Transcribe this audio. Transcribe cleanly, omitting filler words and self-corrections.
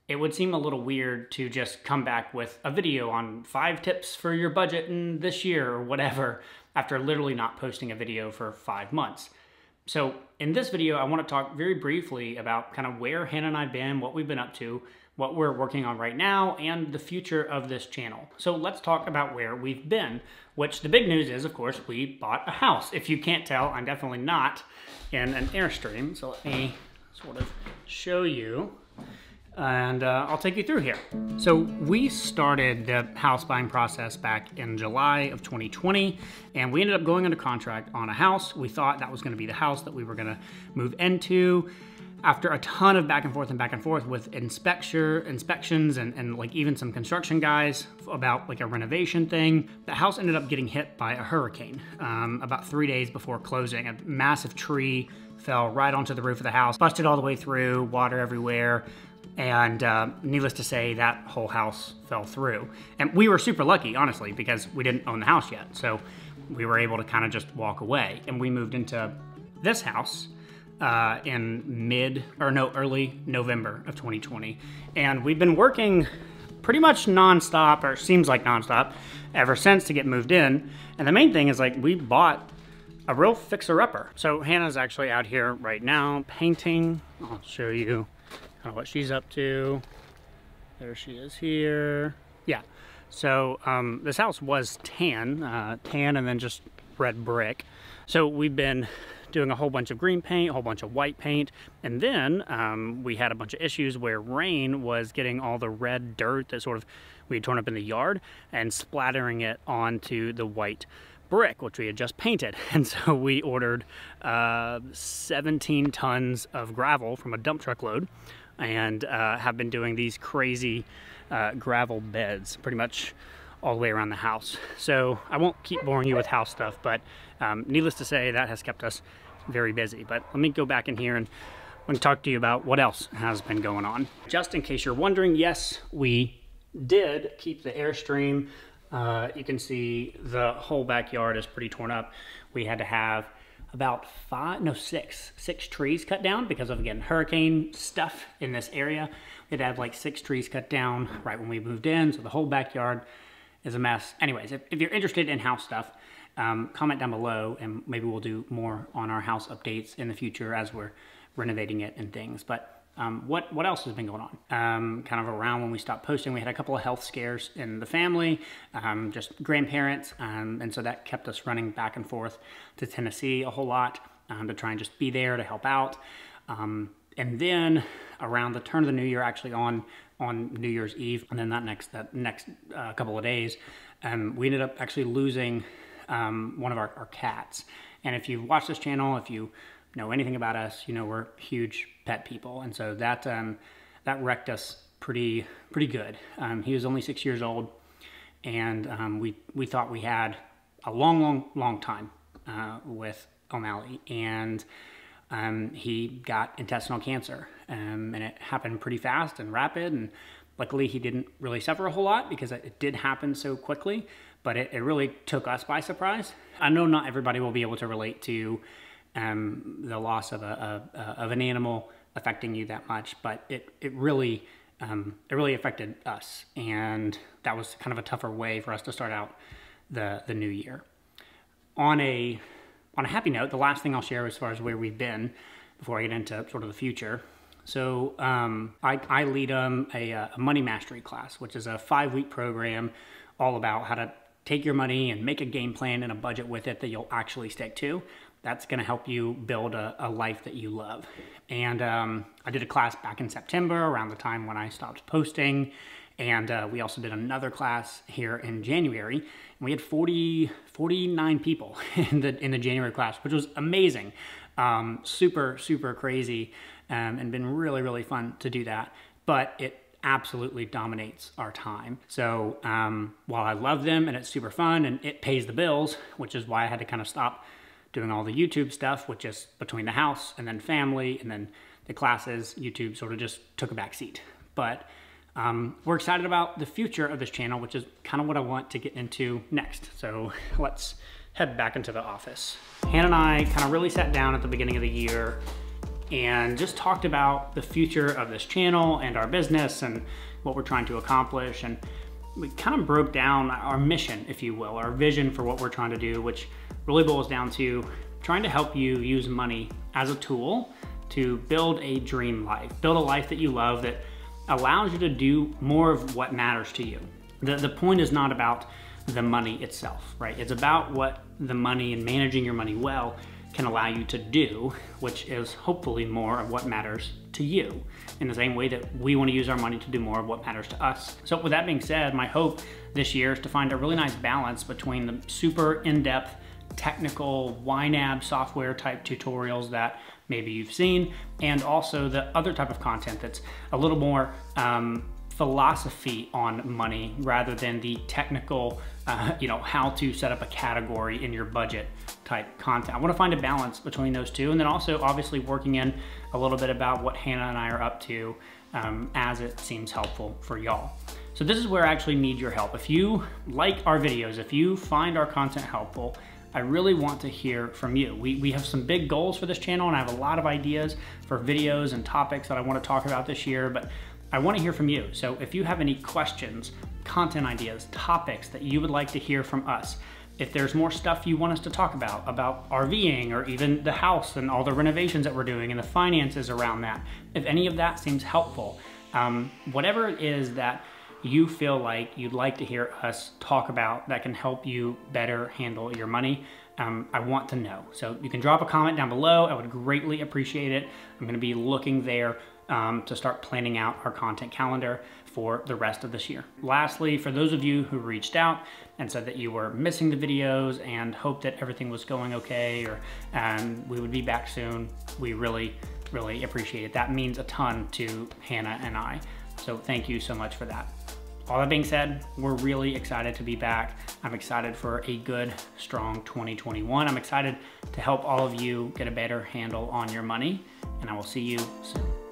it would seem a little weird to just come back with a video on 5 tips for your budget in this year or whatever after literally not posting a video for 5 months. So in this video, I want to talk very briefly about kind of where Hannah and I have been, what we've been up to, what we're working on right now, and the future of this channel. So let's talk about where we've been, which the big news is, of course, we bought a house. If you can't tell, I'm definitely not in an Airstream. So let me sort of show you, and I'll take you through here. So we started the house buying process back in July of 2020, and we ended up going under contract on a house. We thought that was gonna be the house that we were gonna move into. After a ton of back and forth with inspections and like even some construction guys about like a renovation thing, the house ended up getting hit by a hurricane about 3 days before closing. A massive tree fell right onto the roof of the house, busted all the way through, water everywhere. And needless to say, that whole house fell through. And we were super lucky, honestly, because we didn't own the house yet. So we were able to kind of just walk away. And we moved into this house in early November of 2020. And we've been working pretty much nonstop, or seems like nonstop, ever since to get moved in. And the main thing is like we bought a real fixer-upper. So Hannah's actually out here right now painting. I'll show you kind of what she's up to. There she is here. Yeah. So this house was tan and then just red brick. So we've been doing a whole bunch of green paint, a whole bunch of white paint, and then we had a bunch of issues where rain was getting all the red dirt that sort of we had torn up in the yard and splattering it onto the white brick, which we had just painted. And so we ordered 17 tons of gravel from a dump truck load and have been doing these crazy gravel beds pretty much all the way around the house. So I won't keep boring you with house stuff, but needless to say, that has kept us very busy. But let me go back in here and I'm going to talk to you about what else has been going on. Just in case you're wondering, yes, we did keep the Airstream. You can see the whole backyard is pretty torn up. We had to have about six trees cut down because of, again, hurricane stuff in this area. We had to have like 6 trees cut down right when we moved in, so the whole backyard is a mess. Anyways, if you're interested in house stuff, comment down below and maybe we'll do more on our house updates in the future as we're renovating it and things. But what else has been going on? Kind of around when we stopped posting, we had a couple of health scares in the family, just grandparents, and so that kept us running back and forth to Tennessee a whole lot to try and just be there to help out. And then around the turn of the new year, actually on New Year's Eve, and then that next couple of days, we ended up actually losing one of our cats. And if you've watched this channel, if you know anything about us, you know we're huge pet people, and so that wrecked us pretty good. He was only 6 years old, and we thought we had a long time with O'Malley, and he got intestinal cancer, and it happened pretty fast and rapid, and luckily he didn't really suffer a whole lot because it did happen so quickly, but it really took us by surprise. I know not everybody will be able to relate to the loss of an animal affecting you that much, but it really affected us, and that was kind of a tougher way for us to start out the new year. On a happy note, the last thing I'll share as far as where we've been before I get into sort of the future. So I lead a money mastery class, which is a 5-week program all about how to take your money and make a game plan and a budget with it that you'll actually stick to. That's going to help you build a life that you love. And I did a class back in September around the time when I stopped posting. And we also did another class here in January. And we had 49 people in the January class, which was amazing. Super crazy, and been really fun to do that. But it absolutely dominates our time. So while I love them and it's super fun and it pays the bills, which is why I had to kind of stop doing all the YouTube stuff, which is between the house and then family and then the classes, YouTube sort of just took a back seat. But we're excited about the future of this channel, which is kind of what I want to get into next. So let's head back into the office. Hannah and I kind of really sat down at the beginning of the year and just talked about the future of this channel and our business and what we're trying to accomplish. And we kind of broke down our mission, if you will, our vision for what we're trying to do, which really boils down to trying to help you use money as a tool to build a dream life, build a life that you love, that allows you to do more of what matters to you. The point is not about the money itself, right? It's about what the money and managing your money well can allow you to do, which is hopefully more of what matters to you, in the same way that we want to use our money to do more of what matters to us. So with that being said, my hope this year is to find a really nice balance between the super in-depth technical YNAB software type tutorials that maybe you've seen, and also the other type of content that's a little more philosophy on money rather than the technical, how to set up a category in your budget type content. I want to find a balance between those two, and then also obviously working in a little bit about what Hannah and I are up to as it seems helpful for y'all. So this is where I actually need your help. If you like our videos, if you find our content helpful, I really want to hear from you. We have some big goals for this channel, and I have a lot of ideas for videos and topics that I want to talk about this year, but I want to hear from you. So if you have any questions, content ideas, topics that you would like to hear from us, if there's more stuff you want us to talk about RVing, or even the house and all the renovations that we're doing and the finances around that, if any of that seems helpful, whatever it is that you feel like you'd like to hear us talk about that can help you better handle your money, I want to know. So you can drop a comment down below. I would greatly appreciate it. I'm going to be looking there to start planning out our content calendar for the rest of this year. Lastly, for those of you who reached out and said that you were missing the videos and hoped that everything was going okay, or we would be back soon, we really, really appreciate it. That means a ton to Hannah and I. So thank you so much for that. All that being said, we're really excited to be back. I'm excited for a good, strong 2021. I'm excited to help all of you get a better handle on your money, and I will see you soon.